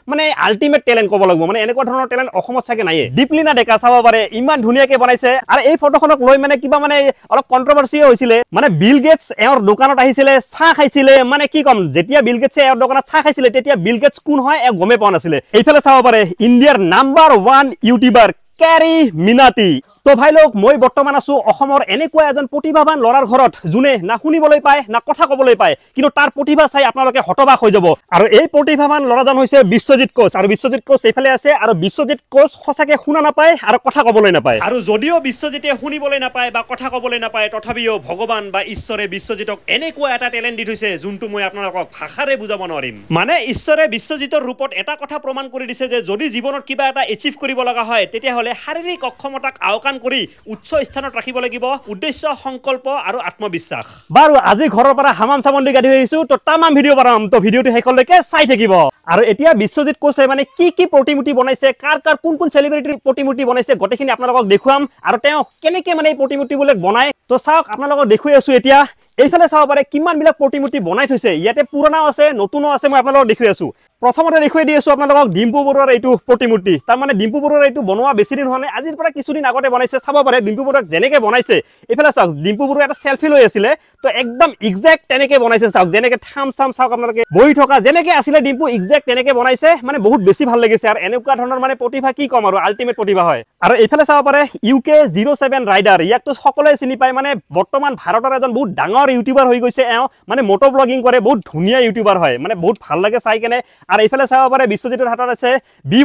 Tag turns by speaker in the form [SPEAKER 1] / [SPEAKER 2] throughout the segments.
[SPEAKER 1] মানে ultimate talent ক'ব লাগিব মানে এনেকুৱা ধৰণৰ টেলেণ্ট অসমত চাগে নাইয়ে দীপলিনা ডেকা চাব পাৰে ইমান ধুনীয়াকে বনাইছে আৰু এই ফটোখনক লৈ মানে কিবা মানে অলপ কন্ট্ৰভাৰ্সি হৈছিলে মানে বিল গেটছ এওঁৰ দোকানত আহিছিলে চাহ খাইছিলে মানে কি কম যেতিয়া বিল গেটছে এওঁৰ দোকানত চাহ খাইছিলে তেতিয়া বিল গেটছ কোন হয় এও গমে পোৱা নাছিলে এইফালে চাব পাৰে ইণ্ডিয়াৰ নাম্বাৰ 1 ইউটিউবাৰ কেৰী মিনাতি তো ভাই লোক মই বৰ্তমান আছো অসমৰ এনেকুৱা এজন প্ৰতিভাবান লৰাৰ ঘৰত যোনে না শুনিবলৈ পায় না কথা ক'বলৈ পায় কিন্তু তাৰ প্ৰতিভা চাই আপোনালোকে হতবাক হৈ যাব আৰু এই প্ৰতিভাবান লৰাজন হৈছে বিশ্বজিৎ কোচ আৰু বিশ্বজিৎ কোচ এইফালে আছে আৰু বিশ্বজিৎ কোচ সঁচাকে শুনা নাপায় আৰু কথা ক'বলৈ নাপায় আৰু যদিও বিশ্বজিতে শুনিবলৈ নাপায় বা কথা ক'বলৈ নাপায় তথাপিও ভগৱান বা ঈশ্বৰে বিশ্বজিতক এনেকুৱা এটা টেলেণ্ট দি থৈছে যোনটো মই আপোনালোকক ভাষাৰে বুজাব নোৱাৰিম মানে ঈশ্বৰে বিশ্বজিতৰ ৰূপত এটা কথা প্ৰমাণ কৰি দিছে যে যদি জীৱনত কিবা এটা এচিভ কৰিব লগা হয় তেতিয়াহ'লে শাৰীৰিক অক্ষমতাক আওকাণ কৰি উচ্চ স্থানত ৰাখিব লাগিব উদ্দেশ্য সংকল্প আৰু আত্মবিশ্বাস বাৰু আজি ঘৰৰ পৰা হামাম চামন্দি গাড়ী আহিছো তো তামাম ভিডিঅ' বনাম তো ভিডিঅ'টো শেষলৈকে চাই থাকিব আৰু এতিয়া বিশ্বজিৎ কোচে মানে কি প্ৰতিমূৰ্তি বনাইছে কাৰ কোন সেলিব্ৰিটিৰ প্ৰতিমূৰ্তি বনাইছে গোটেইখিনি আপোনালোকক দেখুৱাম আৰু তেওঁ কেনেকৈ মানে এই প্ৰতিমূৰ্তিবিলাক বনায় তো চাওক আপোনালোকক দেখুৱাই আছো এতিয়া এইফালে চাব পাৰে কিমান বিলাক প্ৰতিমূৰ্তি বনাই থৈছে ইয়াতে পুৰণাও আছে নতুনো আছে মই আপোনালোকক দেখুৱাই আছো প্ৰথমতে দেখুৱাই দি আছো আপোনালোকক ডিম্পু বৰুৱাৰ এইটো প্ৰতিমূৰ্তি তাৰ মানে ডিম্পু বৰুৱাৰ এইটো বনোৱা বেছি দিন হোৱা নাই আজিৰ পৰা কিছুদিন আগতে বনাইছে চাব পাৰে ডিম্পু বৰুৱাক যেনেকৈ বনাইছে এইফালে চাওক ডিম্পু বৰুৱা এটা সেলফি লৈ আছিলে তো একদম এক্সাক্ট তেনেকৈ বনাইছে চাওক যেনেকৈ থাম চাম চাওক আপোনালোকে বহি থকা যেনেকৈ আছিলে ডিম্পু এক্সাক্ট তেনেকৈ বনাইছে মানে বহুত বেছি ভাল লাগিছে আৰু এনেকুৱা ধৰণৰ মানে প্ৰতিভা কি কম আৰু আল্টিমেট প্ৰতিভা হয় আৰু এইফালে চাব পাৰে UK 07 ৰাইডাৰ ইয়াকতো সকলোৱে চিনি পায় মানে বৰ্তমান ভাৰতৰ এজন বহুত ডাঙৰ ইউটিউবাৰ হৈ গৈছে এওঁ মানে মটো ব্লগিং কৰে বহুত ধুনীয়া ইউটিউবাৰ হয় মানে বহুত ভাল লাগে চাই কেনে আৰু এইফালে চাব পাৰে বিশ্বজিতৰ হাতত আছে বি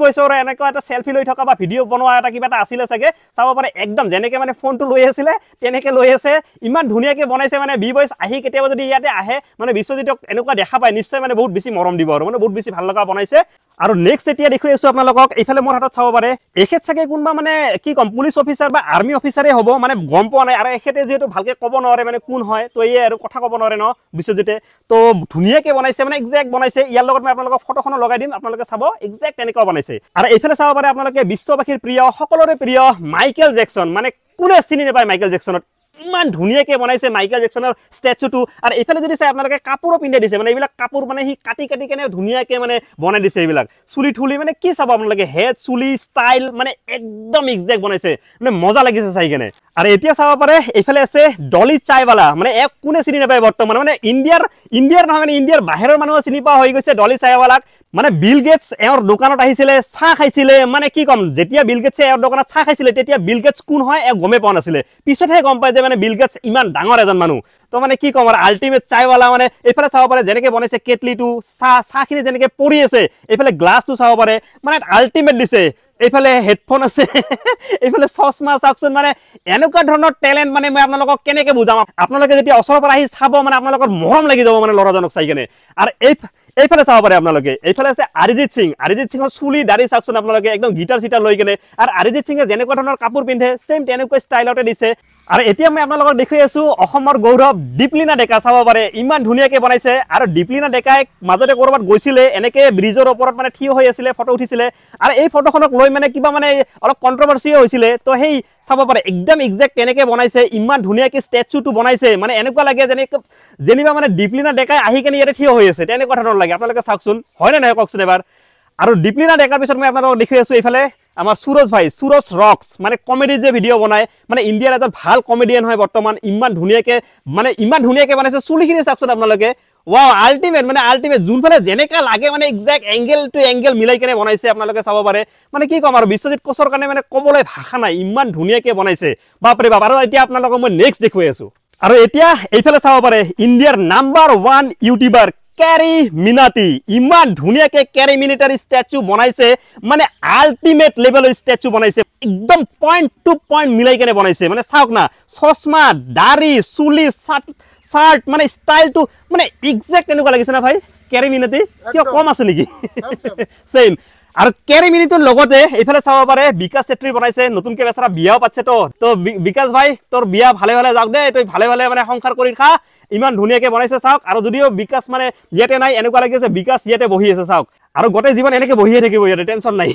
[SPEAKER 1] বয়ছৰ এনেকুৱা এটা সেলফি লৈ থকা বা ভিডিঅ' বনোৱা এটা কিবা এটা আছিলে চাগে চাব পাৰে একদম যেনেকৈ মানে ফোনটো লৈ আছিলে তেনেকৈ লৈ আছে ইমান ধুনীয়াকৈ বনাইছে মানে বি বয়ছ আহি কেতিয়াবা যদি ইয়াতে আহে মানে বিশ্বজিতক এনেকুৱা দেখা পায় নিশ্চয় মানে বহুত বেছি মৰম দিব আৰু মানে বহুত বেছি ভাল লগা বনাইছে আৰু নেক্সট এতিয়া দেখুৱাই আছো আপোনালোকক এইফালে মোৰ হাতত চাব পাৰে এখেত চাগে কোনোবা মানে কি কম পুলিচ অফিচাৰ বা আৰ্মি অফিচাৰে হ'ব মানে গম পোৱা নাই আৰু এখেতে যিহেতু ভালকৈ ক'ব নোৱাৰে মানে কোন হয় তো এই আৰু কথা ক'ব নোৱাৰে ন বিশ্বজিতে তো ধুনীয়াকৈ বনাইছে মানে এক্সাক্ট বনাইছে ইয়াৰ লগত মই আপোনালোকক ফটোখনো লগাই দিম আপোনালোকে চাব এক্সাক্ট তেনেকুৱা বনাইছে আৰু এইফালে চাব পাৰে আপোনালোকে বিশ্ববাসীৰ প্ৰিয় সকলোৰে প্ৰিয় মাইকেল জেকসন মানে কোনে চিনি নাপায় মাইকেল জেকসনক ইমান ধুনীয়াকৈ বনাইছে মাইকেল জেকসনৰ ষ্টেচুটো আৰু এইফালে যদি চাই আপোনালোকে কাপোৰো পিন্ধাই দিছে মানে এইবিলাক কাপোৰ মানে সি কাটি কেনে ধুনীয়াকৈ মানে বনাই দিছে এইবিলাক চুলি থুলি মানে কি চাব আপোনালোকে হেড চুলি ষ্টাইল মানে একদম এক্সাক্ট বনাইছে মানে মজা লাগিছে চাই কেনে আৰু এতিয়া চাব পাৰে এইফালে আছে ডলি চাইৱালা মানে এক কোনে চিনি নাপায় বৰ্তমান মানে ইণ্ডিয়াৰ নহয় মানে ইণ্ডিয়াৰ বাহিৰৰ মানুহ চিনি পোৱা হৈ গৈছে ডলি চাইৱালাক মানে বিল গেটছ এওঁৰ দোকানত আহিছিলে চাহ খাইছিলে মানে কি কম যেতিয়া বিল গেটছে এওঁৰ দোকানত চাহ খাইছিলে তেতিয়া বিল গেটছ কোন হয় এও গমে পোৱা নাছিলে পিছতহে গম পায় যে মানে বিল গেটছ ইমান ডাঙৰ এজন মানুহ তো মানে কি কম আৰু আল্টিমেট চাইৱালা মানে এইফালে চাব পাৰে যেনেকৈ বনাইছে কেটলিটো চাহখিনি যেনেকৈ পৰি আছে এইফালে গ্লাছটো চাব পাৰে মানে আল্টিমেট দিছে এইফালে হেডফোন আছে এইফালে চশমা চাওকচোন মানে এনেকুৱা ধৰণৰ টেলেণ্ট মানে মই আপোনালোকক কেনেকৈ বুজাম আপোনালোকে যেতিয়া ওচৰৰ পৰা আহি চাব মানে আপোনালোকৰ মৰম লাগি যাব মানে ল'ৰাজনক চাই কেনে আৰু এইফালে চাব পাৰে আপোনালোকে এইফালে আছে অৰিজিৎ সিঙৰ চুলি দাড়ি চাওকচোন আপোনালোকে একদম গিটাৰ চিটাৰ লৈ কেনে আৰু অৰিজিৎ সিঙে যেনেকুৱা ধৰণৰ কাপোৰ পিন্ধে ছেম তেনেকুৱা ষ্টাইলতে দিছে আৰু এতিয়া মই আপোনালোকক দেখুৱাই আছো অসমৰ গৌৰৱ দীপলিনা ডেকা চাব পাৰে ইমান ধুনীয়াকৈ বনাইছে আৰু দীপলিনা ডেকাই মাজতে ক'ৰবাত গৈছিলে এনেকৈ ব্ৰিজৰ ওপৰত মানে থিয় হৈ আছিলে ফটো উঠিছিলে আৰু এই ফটোখনক লৈ মানে কিবা মানে অলপ কণ্ট্ৰভাৰ্সি হৈছিলে তো সেই চাব পাৰে একদম এক্সাক্ট তেনেকৈ বনাইছে ইমান ধুনীয়াকৈ ষ্টেচুটো বনাইছে মানে এনেকুৱা লাগে যেনিবা মানে দীপলিনা ডেকাই আহি কেনে ইয়াতে থিয় হৈ আছে তেনেকুৱা ধৰণৰ লাগে আপোনালোকে চাওকচোন হয়নে নহয় কওকচোন এবাৰ আৰু দীপলিনা ডেকাৰ পিছত মই আপোনালোকক দেখুৱাই আছো এইফালে আমাৰ সুৰজ ৰক্স মানে কমেডি যে ভিডিঅ' বনায় মানে ইণ্ডিয়াৰ এজন ভাল কমেডিয়ান হয় বৰ্তমান ইমান ধুনীয়াকৈ বনাইছে চুলিখিনি চাওকচোন আপোনালোকে ৱাও আল্টিমেট যোনফালে যেনেকৈ লাগে মানে এক্সাক্ট এংগেল টু এংগেল মিলাই কেনে বনাইছে আপোনালোকে চাব পাৰে মানে কি ক'ম আৰু বিশ্বজিৎ কোচৰ কাৰণে মানে ক'বলৈ ভাষা নাই ইমান ধুনীয়াকৈ বনাইছে বাপৰে বাপ আৰু এতিয়া আপোনালোকক মই নেক্সট দেখুৱাই আছো আৰু এতিয়া এইফালে চাব পাৰে ইণ্ডিয়াৰ নাম্বাৰ 1 ইউটিউবাৰ কেৰী মিনাতি ইমান ধুনীয়াকৈ কেৰী মিনাতিৰ ষ্টেচু বনাইছে মানে আল্টিমেট লেভেলৰ ষ্টেচু বনাইছে একদম পইণ্ট টু পইণ্ট মিলাই কেনে বনাইছে মানে চাওক না চশমা দাড়ি চুলি চাৰ্ট মানে ষ্টাইলটো মানে এক্সাক্ট তেনেকুৱা লাগিছে না ভাই কেৰী মিনাতি কিয় কম আছে নেকি ছেইম আৰু কেৰী মিনিটৰ লগতে এইফালে চাব পাৰে বিকাশ চেত্ৰী বনাইছে নতুনকৈ বেচাৰা বিয়াও পাতিছে তো বিকাশ ভাই তোৰ বিয়া ভালে যাওক দে তই ভালে মানে সংসাৰ কৰি খা ইমান ধুনীয়াকৈ বনাইছে চাওক আৰু যদিও বিকাশ মানে ইয়াতে নাই এনেকুৱা লাগিছে বিকাশ ইয়াতে বহি আছে চাওক আৰু গোটেই জীৱন এনেকৈ বহিয়ে থাকিব ইয়াতে টেনশ্যন নাই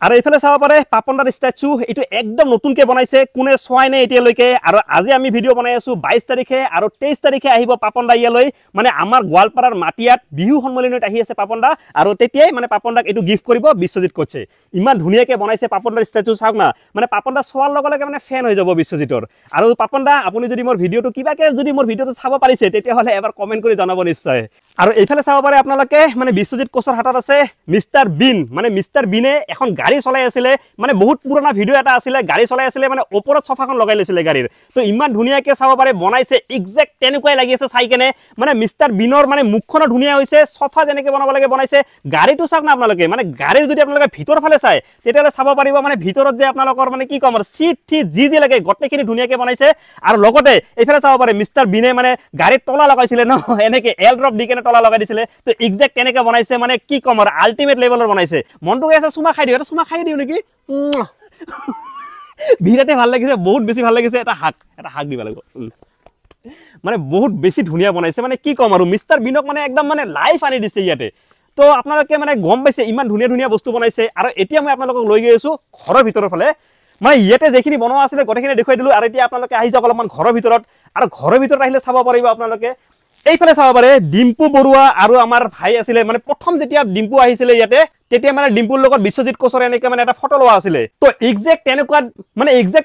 [SPEAKER 1] আৰু এইফালে চাব পাৰে পাপনদাৰ ষ্টেচু এইটো একদম নতুনকৈ বনাইছে কোনে চোৱাই নাই এতিয়ালৈকে আৰু আজি আমি ভিডিঅ' বনাই আছোঁ 22 তাৰিখে আৰু 23 তাৰিখে আহিব পাপনদা ইয়ালৈ মানে আমাৰ গোৱালপাৰাৰ মাটিয়াত বিহু সন্মিলনত আহি আছে পাপনদা আৰু তেতিয়াই মানে পাপনদাক এইটো গিফ্ট কৰিব বিশ্বজিৎ কোচে ইমান ধুনীয়াকৈ বনাইছে পাপনদাৰ ষ্টেচু চাওক না মানে পাপনদা চোৱাৰ লগে লগে মানে ফেন হৈ যাব বিশ্বজিতৰ আৰু পাপনদা আপুনি যদি মোৰ ভিডিঅ'টো কিবাকে যদি মোৰ ভিডিঅ'টো চাব পাৰিছে তেতিয়াহ'লে এবাৰ কমেণ্ট কৰি জনাব নিশ্চয় আৰু এইফালে চাব পাৰে আপোনালোকে মানে বিশ্বজিৎ কোচৰ হাতত আছে মিষ্টাৰ বিন মানে মিষ্টাৰ বিনে এখন গাড়ী চলাই আছিলে মানে বহুত পুৰণা ভিডিঅ' এটা আছিলে গাড়ী চলাই আছিলে মানে ওপৰত চফাখন লগাই লৈছিলে গাড়ীৰ তো ইমান ধুনীয়াকৈ চাব পাৰে বনাইছে এক্সাক্ট তেনেকুৱাই লাগি আছে চাই কেনে মানে মিষ্টাৰ বিনৰ মানে মুখখনো ধুনীয়া হৈছে চফা যেনেকৈ বনাব লাগে বনাইছে গাড়ীটো চাওক না আপোনালোকে মানে গাড়ীৰ যদি আপোনালোকে ভিতৰ ফালে চাই তেতিয়াহ'লে চাব পাৰিব মানে ভিতৰত যে আপোনালোকৰ মানে কি ক'ম আৰু চিট ঠিক যি লাগে গোটেইখিনি ধুনীয়াকৈ বনাইছে আৰু লগতে এইফালে চাব পাৰে মিষ্টাৰ বিনে মানে গাড়ীত তলা লগাইছিলে ন এনেকৈ এল ড্ৰপ দি কেনে তলা লগাই দিছিলে তো এক্সাক্ট তেনেকৈ বনাইছে মানে কি ক'ম আৰু আল্টিমেট লেভেলৰ বনাইছে মনটো গৈ আছে চুমা খাই দিওঁ এটা চুমা খাই দিওঁ নেকি বিৰাটে ভাল লাগিছে বহুত বেছি ভাল লাগিছে এটা হাক দিব লাগিব মানে বহুত বেছি ধুনীয়া বনাইছে মানে কি ক'ম আৰু মিষ্টাৰ বিনক মানে একদম মানে লাইফ আনি দিছে ইয়াতে তো আপোনালোকে মানে গম পাইছে ইমান ধুনীয়া ধুনীয়া বস্তু বনাইছে আৰু এতিয়া মই আপোনালোকক লৈ গৈ আছোঁ ঘৰৰ ভিতৰৰ ফালে মানে ইয়াতে যিখিনি বনোৱা আছিলে গোটেইখিনি দেখুৱাই দিলোঁ আৰু এতিয়া আপোনালোকে আহি যাওক অলপমান ঘৰৰ ভিতৰত আৰু ঘৰৰ ভিতৰত আহিলে চাব পাৰিব আপোনালোকে এইফালে চাব পাৰে ডিম্পু বৰুৱা আৰু আমাৰ ভাই আছিলে মানে প্ৰথম যেতিয়া ডিম্পু আহিছিলে ইয়াতে তেতিয়া মানে ডিম্পুৰ লগত বিশ্বজিৎ কোচৰ এনেকৈ মানে এটা ফটো লোৱা আছিলে তো এক্সাক্ট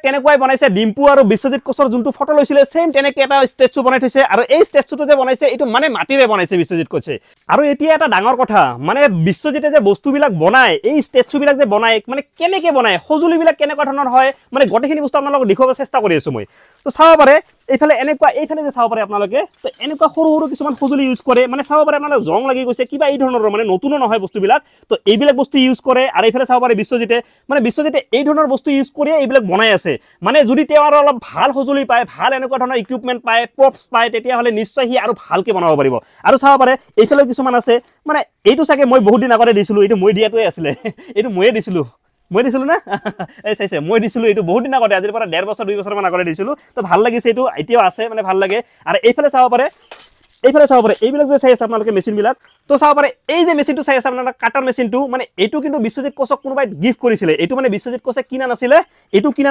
[SPEAKER 1] তেনেকুৱাই বনাইছে ডিম্পু আৰু বিশ্বজিৎ কোচৰ যোনটো ফটো লৈছিলে সেম তেনেকৈ এটা ষ্টেচু বনাই থৈছে আৰু এই ষ্টেচুটো যে বনাইছে এইটো মানে মাটিৰে বনাইছে বিশ্বজিৎ কোচে আৰু এতিয়া এটা ডাঙৰ কথা মানে বিশ্বজিতে যে বস্তুবিলাক বনায় এই ষ্টেচুবিলাক যে বনায় মানে কেনেকৈ বনায় সঁজুলিবিলাক কেনেকুৱা ধৰণৰ হয় মানে গোটেইখিনি বস্তু আপোনালোকক দেখুৱাব চেষ্টা কৰি আছোঁ মই তো চাব পাৰে এইফালে যে চাব পাৰে আপোনালোকে তো এনেকুৱা সৰু সৰু কিছুমান সঁজুলি ইউজ কৰে মানে চাব পাৰে আপোনালোকে জং লাগি গৈছে কিবা এই ধৰণৰ মানে নতুনো নহয় বস্তুবিলাক তো এইবিলাক বস্তু ইউজ কৰে আৰু এইফালে চাব পাৰে বিশ্বজিতে এই ধৰণৰ বস্তু ইউজ কৰিয়ে এইবিলাক বনাই আছে মানে যদি তেওঁ আৰু অলপ ভাল সঁজুলি পায় ভাল এনেকুৱা ধৰণৰ ইকুইপমেণ্ট পায় প্ৰপছ পায় তেতিয়াহ'লে নিশ্চয় সি আৰু ভালকৈ বনাব পাৰিব আৰু চাব পাৰে এইফালে কিছুমান আছে মানে এইটো চাগে মই বহুত দিন আগতে দিছিলোঁ এইটো মই দিয়াটোৱে আছিলে এইটো ময়ে দিছিলোঁ না এই চাইছে মই দিছিলোঁ এইটো বহুত দিন আগতে আজিৰ পৰা 1.5 বছৰ 2 বছৰমান আগতে দিছিলোঁ তো ভাল লাগিছে এইটো এতিয়াও আছে মানে ভাল লাগে আৰু এইফালে চাব পাৰে এইবিলাক যে চাই আছে আপোনালোকে মেচিনবিলাক তো চাব পাৰে এই যে মেচিনটো চাই আছে আপোনালোকে কাটাৰ মেচিনটো মানে এইটো কিন্তু বিশ্বজিৎ কোচক কোনোবাই গিফ্ট কৰিছিলে এইটো মানে বিশ্বজিৎ কোচে কিনা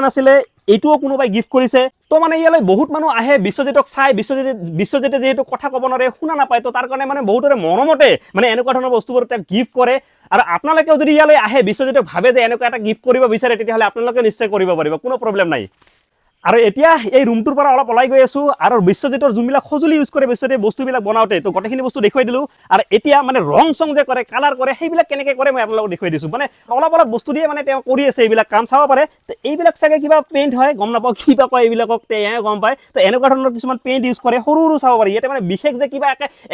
[SPEAKER 1] নাছিলে এইটোও কোনোবাই গিফ্ট কৰিছে তো মানে ইয়ালৈ বহুত মানুহ আহে বিশ্বজিৎক চাই বিশ্বজিতে যিহেতু কথা ক'ব নোৱাৰে শুনা নাপায় তো তাৰ কাৰণে মানে বহুতৰে মৰমতে মানে এনেকুৱা ধৰণৰ বস্তুবোৰ তাক গিফ্ট কৰে আৰু আপোনালোকেও যদি ইয়ালৈ আহে বিশ্বজিৎক ভাবে যে এনেকুৱা এটা গিফ্ট কৰিব বিচাৰে তেতিয়াহ'লে আপোনালোকে নিশ্চয় কৰিব পাৰিব কোনো প্ৰব্লেম নাই আৰু এতিয়া এই ৰুমটোৰ পৰা অলপ ওলাই গৈ আছোঁ আৰু বিশ্বজিতৰ যোনবিলাক সঁজুলি ইউজ কৰে বিশ্বজিতে বস্তুবিলাক বনাওঁতে তো গোটেইখিনি বস্তু দেখুৱাই দিলোঁ আৰু এতিয়া মানে ৰং চং যে কৰে কালাৰ কৰে সেইবিলাক কেনেকৈ কৰে মই আপোনালোকক দেখুৱাই দিছোঁ মানে অলপ বস্তু দিয়ে মানে তেওঁ কৰি আছে এইবিলাক কাম চাব পাৰে তো এইবিলাক চাগে কিবা পেইণ্ট হয় গম নাপাওঁ কিবা কয় এইবিলাকক তেওঁ গম পায় তো এনেকুৱা ধৰণৰ কিছুমান পেইণ্ট ইউজ কৰে সৰু চাব পাৰে ইয়াতে মানে বিশেষ যে কিবা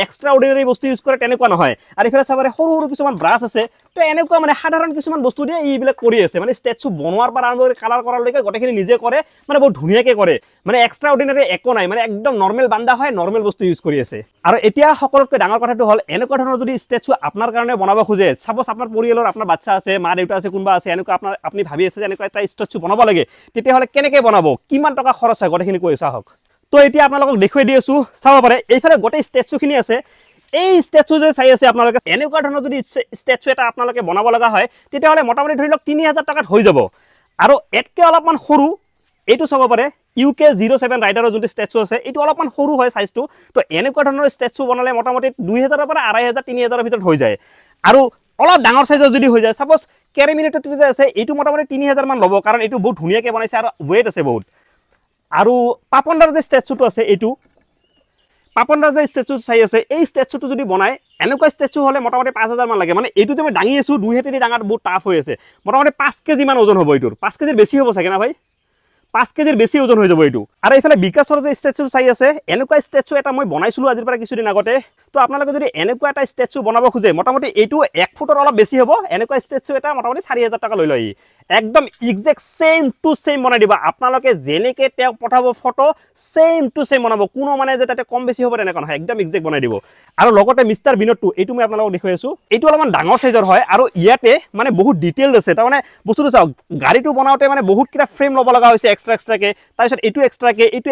[SPEAKER 1] এক্সট্ৰা অৰ্ডিনাৰী বস্তু ইউজ কৰে তেনেকুৱা নহয় আৰু এইফালে চাব পাৰে সৰু কিছুমান ব্ৰাছ আছে তো এনেকুৱা মানে সাধাৰণ কিছুমান বস্তু দিয়ে এইবিলাক কৰি আছে মানে ষ্টেচু বনোৱাৰ পৰা আৰম্ভ কৰি কালাৰ কৰালৈকে গোটেইখিনি নিজে কৰে মানে বহুত ধুনীয়াকৈ কৰে মানে এক্সট্ৰা অৰ্ডিনাৰী একো নাই মানে একদম নৰ্মেল বান্দা হয় নৰ্মেল বস্তু ইউজ কৰি আছে আৰু এতিয়া সকলোতকৈ ডাঙৰ কথাটো হ'ল এনেকুৱা ধৰণৰ যদি ষ্টেচু আপোনাৰ কাৰণে বনাব খোজে চাপ'জ আপোনাৰ পৰিয়ালৰ আপোনাৰ বাচ্চা আছে মা দেউতা আছে কোনোবা আছে এনেকুৱা আপুনি ভাবি আছে যে এনেকুৱা এটা ষ্টেচু বনাব লাগে তেতিয়াহ'লে কেনেকৈ বনাব কিমান টকা খৰচ হয় গোটেইখিনি কৈ চাওক তো এতিয়া আপোনালোকক দেখুৱাই দি আছোঁ চাব পাৰে এইফালে গোটেই ষ্টেচুখিনি আছে এই ষ্টেচু যে চাই আছে আপোনালোকে এনেকুৱা ধৰণৰ যদি ষ্টেচু এটা আপোনালোকে বনাব লগা হয় তেতিয়াহ'লে মোটামুটি ধৰি লওক 3000 টকাত হৈ যাব আৰু এতকৈ অলপমান সৰু এইটো চাব পাৰে UK07 ৰাইডাৰৰ যোনটো ষ্টেচু আছে এইটো অলপমান সৰু হয় চাইজটো তো এনেকুৱা ধৰণৰ ষ্টেচু বনালে মোটামুটি 2000ৰ পৰা 2500 3000ৰ ভিতৰত হৈ যায় আৰু অলপ ডাঙৰ চাইজৰ যদি হৈ যায় চাপ'জ কেৰেমিনেটটো যে আছে এইটো মোটামুটি 3000 মান ল'ব কাৰণ এইটো বহুত ধুনীয়াকৈ বনাইছে আৰু ৱেট আছে বহুত আৰু পাপনদাৰ যে ষ্টেচুটো আছে এইটো পাপনদাৰ যে ষ্টেচু চাই আছে এই ষ্টেচুটো যদি বনায় এনেকুৱা ষ্টেচু হ'লে মোটামুটি 5000 মান লাগে মানে এইটো যে মই দাঙি আছোঁ 2 হাতেদি ডাঙাত বহুত টাফ হৈ আছে মোটামুটি 5 কেজি মান ওজন হ'ব এইটোৰ 5 কেজিৰ বেছি হ'ব চাগে না ভাই 5 কেজিৰ বেছি ওজন হৈ যাব এইটো আৰু এইফালে বিকাশৰ যে ষ্টেচু চাই আছে এনেকুৱা ষ্টেচু এটা মই বনাইছিলোঁ আজিৰ পৰা কিছুদিন আগতে তো আপোনালোকে যদি এনেকুৱা এটা ষ্টেচু বনাব খোজে মোটামুটি এইটো 1 ফুটৰ অলপ বেছি হ'ব এনেকুৱা ষ্টেচু এটা মোটামুটি 4000 টকা লৈ লয় একদম এক্সাক্ট সেম টু সেম বনাই দিব আপোনালোকে যেনেকে তেওঁ পঠাব ফটো সেম টু সেম বনাব কোনো মানে যে তাতে কম বেছি হ'ব তেনেকুৱা নহয় একদম এক্সাক্ট বনাই দিব আৰু লগতে মিষ্টাৰ বিনোদটো এইটো মই আপোনালোকক দেখুৱাই আছো এইটো অলপমান ডাঙৰ সাইজৰ হয় আৰু ইয়াতে মানে বহুত ডিটেইলড আছে তাৰ মানে বস্তুটো চাওক গাড়ীটো বনাওতে মানে বহুত কিটা ফ্ৰেম ল'ব লগা হৈছে এক্সট্ৰাকে তাৰপিছত এইটো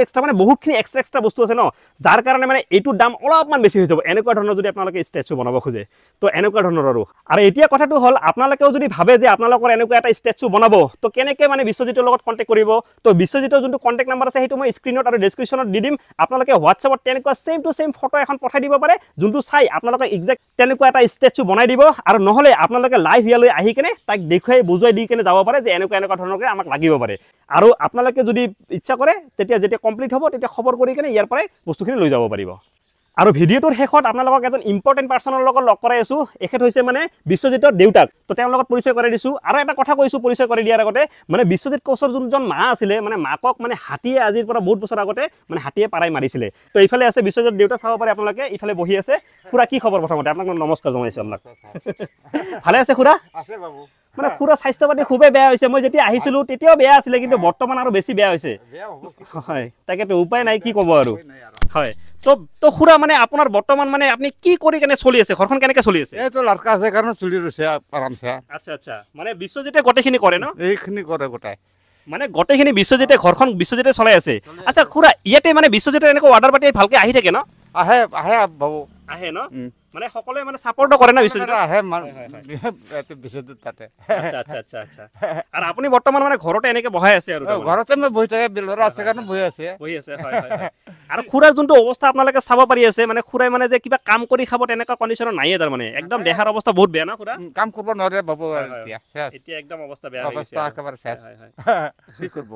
[SPEAKER 1] এক্সট্ৰা মানে বহুতখিনি এক্সট্ৰা বস্তু আছে ন যাৰ কাৰণে মানে এইটো দাম অলপমান বেছি হৈ যাব এনেকুৱা ধৰণৰ যদি আপোনালোকে ষ্টেচু বনাব খোজে তো এনেকুৱা ধৰণৰ আৰু এতিয়া কথাটো হ'ল আপোনালোকেও যদি ভাবে যে আপোনালোকৰ এনেকুৱা এটা ষ্টেচু বনাব তো কেনেকৈ মানে বিশ্বজিতৰ লগত কণ্টেক্ট কৰিব তো বিশ্বজিতৰ যোনটো কণ্টেক্ট নাম্বাৰ আছে সেইটো মই স্ক্ৰীনত আৰু ডেছক্ৰিপশ্যনত দি দিম আপোনালোকে হোৱাটছএপত তেনেকুৱা সেম টু সেম ফটো এখন পঠাই দিব পাৰে যোনটো চাই আপোনালোকে এক্সাক্ট তেনেকুৱা এটা ষ্টেচু বনাই দিব আৰু নহ'লে আপোনালোকে লাইভ ইয়ালৈ আহি কেনে তাক দেখুৱাই বুজাই দি কেনে যাব পাৰে যে এনেকুৱা ধৰণৰকৈ আমাক লাগিব পাৰে আৰু আপোনালোকে যদি ইচ্ছা কৰে তেতিয়া যেতিয়া কমপ্লিট হ'ব তেতিয়া খবৰ কৰি কেনে ইয়াৰ পৰাই বস্তুখিনি লৈ যাব পাৰিব আৰু ভিডিঅ'টোৰ শেষত আপোনালোকক এজন ইম্পৰ্টেণ্ট পাৰ্চনৰ লগত লগ কৰাই আছো এখেত হৈছে মানে বিশ্বজিতৰ দেউতাক তো তেওঁৰ লগত পৰিচয় কৰাই দিছো আৰু এটা কথা কৈছো পৰিচয় কৰি দিয়াৰ আগতে মানে বিশ্বজিত কোচৰ যোনজন মা আছিলে মানে মাকক মানে হাতীয়ে আজিৰ পৰা বহুত বছৰ আগতে মানে হাতীয়ে পাৰাই মাৰিছিলে তো এইফালে আছে বিশ্বজিত দেউতা চাব পাৰে আপোনালোকে ইফালে বহি আছে খুৰা কি খবৰ প্ৰথমতে আপোনাক নমস্কাৰ জনাইছো আপোনাক ভালে আছে খুৰা
[SPEAKER 2] আছে বাবু
[SPEAKER 1] মানে খুৰা স্বাস্থ্য পাতি খুবেই বেয়া হৈছে মই যেতিয়া আহিছিলো তেতিয়াও বেয়া আছিলে কিন্তু বৰ্তমান আৰু বেছি বেয়া হৈছে হয় তাকেতো উপায় নাই কি ক'ব আৰু হয় তো খুৰা মানে আপোনাৰ বৰ্তমান মানে আপুনি কি কৰি কেনে চলি আছে ঘৰখন কেনেকৈ চলি আছে
[SPEAKER 2] এই তো লড়কা আছে কাৰণে চলি ৰৈছে আৰামছে
[SPEAKER 1] আচ্ছা মানে বিশ্বজিতে গোটেইখিনি কৰে ন
[SPEAKER 2] এইখিনি কৰে গোটাই
[SPEAKER 1] মানে গোটেইখিনি বিশ্বজিতে ঘৰখন বিশ্বজিতে চলাই আছে আচ্ছা খুৰা ইয়াতে মানে বিশ্বজিতৰ এনেকৈ অৰ্ডাৰ পাতি ভালকৈ আহি থাকে ন
[SPEAKER 2] আহে বাবু
[SPEAKER 1] আহে ন মানে সকলোৱে মানে সাপোৰ্ট কৰে না বিশ্বজিত
[SPEAKER 2] আহে বিশ্বজিত তাতে
[SPEAKER 1] আচ্ছা আৰু আপুনি বৰ্তমান মানে ঘৰতে এনেকৈ বহাই আছে আৰু
[SPEAKER 2] ঘৰতে মই বহি থাকে ল'ৰা আছে কাৰণে বহি আছে
[SPEAKER 1] হয় আৰু খুৰাৰ যোনটো অৱস্থা আপোনালোকে চাব পাৰি আছে মানে খুৰাই মানে যে কিবা কাম কৰি খাব তেনেকুৱা কণ্ডিশ্যনৰ নাইয়ে তাৰ মানে একদম দেহাৰ অৱস্থা বহুত বেয়া না খুৰা
[SPEAKER 2] কাম কৰিব নোৱাৰে বাবু
[SPEAKER 1] এতিয়া একদম অৱস্থা বেয়া
[SPEAKER 2] অৱস্থা একেবাৰে শেষ কি কৰিব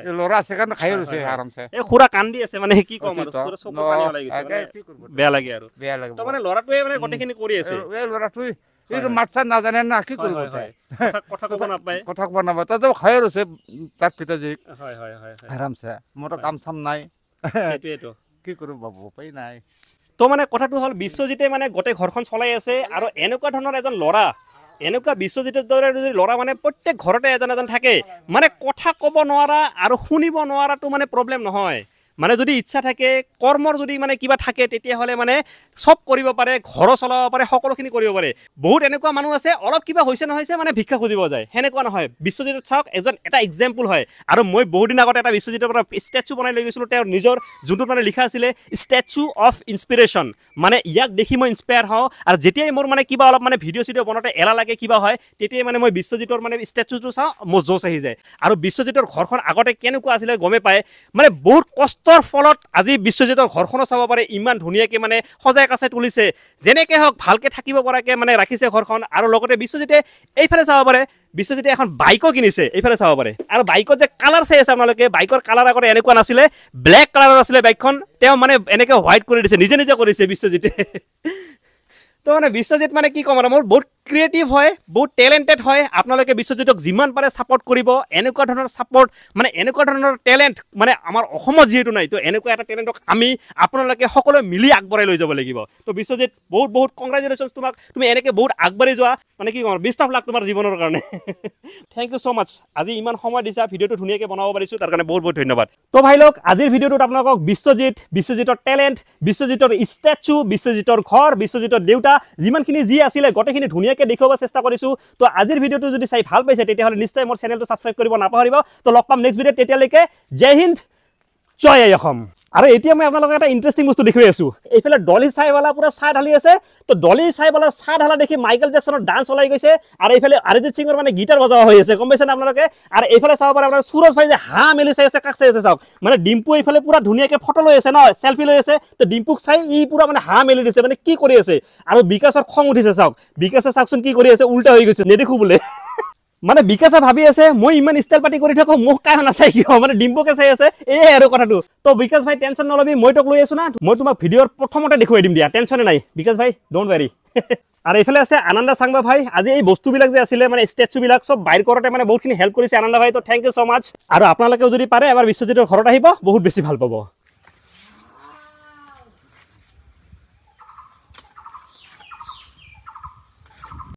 [SPEAKER 2] এই ল'ৰা আছে কাৰণে খাই ৰৈছে আৰামছে
[SPEAKER 1] এই খুৰা কান্দি আছে মানে কি ক'ম আৰু খুৰা চকু পানী ওলাই গৈছে বেয়া লাগে আৰু তো মানে ল'ৰাটোৱে মানে গোটেইখিনি কৰি আছে
[SPEAKER 2] এই ল'ৰাটোৱে এইটো মাতছা নাজানে না কি কৰিব
[SPEAKER 1] কথা ক'ব নাপায়
[SPEAKER 2] তাতো খাই ৰৈছে তাৰ পিতাজী আৰামছে মোৰতো কাম চাম নাই
[SPEAKER 1] সেইটোৱেতো
[SPEAKER 2] কি কৰোঁ বাবু উপায় নাই
[SPEAKER 1] তো মানে কথাটো হ'ল বিশ্বজিতে মানে গোটেই ঘৰখন চলাই আছে আৰু এনেকুৱা ধৰণৰ এজন ল'ৰা এনেকুৱা বিশ্বজিতৰ দৰে যদি ল'ৰা মানে প্ৰত্যেক ঘৰতে এজন থাকে মানে কথা ক'ব নোৱাৰা আৰু শুনিব নোৱাৰাটো মানে প্ৰব্লেম নহয় মানে যদি ইচ্ছা থাকে কৰ্মৰ যদি মানে কিবা থাকে তেতিয়াহ'লে মানে সব কৰিব পাৰে ঘৰ চলাব পাৰে সকলোখিনি কৰিব পাৰে বহুত এনেকুৱা মানুহ আছে অলপ কিবা হৈছে নহৈছে মানে ভিক্ষা খুজিব যায় সেনেকুৱা নহয় বিশ্বজিতত চাওক এটা এক্সাম্পল হয় আৰু মই বহুত দিন আগতে এটা বিশ্বজিতৰ পৰা ষ্টেচু বনাই লৈ গৈছিলোঁ তেওঁৰ নিজৰ যোনটোত মানে লিখা আছিলে ষ্টেচু অফ ইনস্পিৰেশ্যন মানে ইয়াক দেখি মই ইনস্পায়াৰ হওঁ আৰু যেতিয়াই মোৰ মানে কিবা অলপ মানে ভিডিঅ' চিডিঅ' বনাওঁতে এলাহ লাগে কিবা হয় তেতিয়াই মানে মই বিশ্বজিতৰ মানে ষ্টেচুটো চাওঁ মোৰ জোচ আহি যায় আৰু বিশ্বজিতৰ ঘৰখন আগতে কেনেকুৱা আছিলে গমে পায় মানে বহুত কষ্টৰ ফলত আজি বিশ্বজিতৰ ঘৰখনো চাব পাৰে ইমান ধুনীয়াকৈ মানে সজাই কাছে তুলিছে যেনেকৈ হওক ভালকৈ থাকিব পৰাকৈ মানে ৰাখিছে ঘৰখন আৰু লগতে বিশ্বজিতে এইফালে চাব পাৰে বিশ্বজিতে এখন বাইকো কিনিছে এইফালে চাব পাৰে আৰু বাইকত যে কালাৰ চাই আছে আপোনালোকে বাইকৰ কালাৰ আগতে এনেকুৱা নাছিলে ব্লেক কালাৰৰ আছিলে বাইকখন তেওঁ মানে এনেকৈ হোৱাইট কৰি দিছে নিজে কৰিছে বিশ্বজিতে তো মানে বিশ্বজিত মানে কি ক'ম আৰু মোৰ বহুত ক্ৰিয়েটিভ হয় বহুত টেলেণ্টেড হয় আপোনালোকে বিশ্বজিতক যিমান পাৰে ছাপোৰ্ট কৰিব এনেকুৱা ধৰণৰ ছাপোৰ্ট মানে এনেকুৱা ধৰণৰ টেলেণ্ট মানে আমাৰ অসমত যিহেতু নাই তো এনেকুৱা এটা টেলেণ্টক আমি আপোনালোকে সকলোৱে মিলি আগবঢ়াই লৈ যাব লাগিব তো বিশ্বজিত বহুত কংগ্ৰেচুলেশ্যনছ তোমাক তুমি এনেকৈ বহুত আগবাঢ়ি যোৱা মানে কি ক'ম বেষ্ট অফ লাক তোমাৰ জীৱনৰ কাৰণে থেংক ইউ ছ' মাছ আজি ইমান সময় দিছা ভিডিঅ'টো ধুনীয়াকৈ বনাব পাৰিছোঁ তাৰ কাৰণে বহুত ধন্যবাদ তো ভাই লোক আজিৰ ভিডিঅ'টোত আপোনালোকক বিশ্বজিতৰ টেলেণ্ট বিশ্বজিতৰ ষ্টেচু বিশ্বজিতৰ ঘৰ বিশ্বজিতৰ দেউতা যিমানখিনি যি আছিলে গোটেইখিনি ধুনীয়াকৈ দেখুৱাব চেষ্টা কৰিছোঁ তো আজিৰ ভিডিঅ'টো যদি চাই ভাল পাইছে তেতিয়াহ'লে নিশ্চয় মোৰ চেনেলটো ছাবস্ক্ৰাইব কৰিব নাপাহৰিব তো লগ পাম নেক্সট ভিডিঅ'ত তেতিয়ালৈকে জয় হিন্দ জয় অসম আৰু এতিয়া মই আপোনালোকক এটা ইণ্টাৰেষ্টিং বস্তু দেখুৱাই আছোঁ এইফালে ডলি চাইৱালা পুৰা চাহ ঢালি আছে তো ডলি চাইৱালাৰ চাহ ঢালা দেখি মাইকেল জেকচনৰ ডান্স ওলাই গৈছে আৰু এইফালে অৰিজিত সিঙৰ মানে গীটাৰ বজোৱা হৈ আছে গম পাইছেনে আপোনালোকে আৰু এইফালে চাব পাৰে আপোনাৰ সুৰজ ভাই যে হাঁহ মেলি চাই আছে কাক চাই আছে চাওক মানে ডিম্পু এইফালে পুৰা ধুনীয়াকৈ ফটো লৈ আছে ন চেলফি লৈ আছে তো ডিম্পুক চাই ই পুৰা মানে হাঁহ মেলি দিছে মানে কি কৰি আছে আৰু বিকাশৰ খং উঠিছে চাওক বিকাশে চাওকচোন কি কৰি আছে উল্টা হৈ গৈছে নেদেখো বোলে মানে বিকাশে ভাবি আছে মই ইমান ষ্টাইল পাতি কৰি থাকোঁ মোক কাই নাচাই কিয় মানে ডিম্পুকে চাই আছে এই আৰু কথাটো তো বিকাশ ভাই টেনশ্যন নলবি মই তোক লৈ আছোঁ না মই তোমাক ভিডিঅ'ৰ প্ৰথমতে দেখুৱাই দিম দিয়া টেনশ্যনে নাই বিকাশ ভাই ডোণ্ট ৱেৰি আৰু এইফালে আছে আনন্দ চাংবা ভাই আজি এই বস্তুবিলাক যে আছিলে মানে ষ্টেচুবিলাক চব বাইৰ কৰোঁতে মানে বহুতখিনি হেল্প কৰিছে আনন্দ ভাই তো থেংক ইউ ছ' মাছ আৰু আপোনালোকেও যদি পাৰে এবাৰ বিশ্বজিতৰ ঘৰত আহিব বহুত বেছি ভাল পাব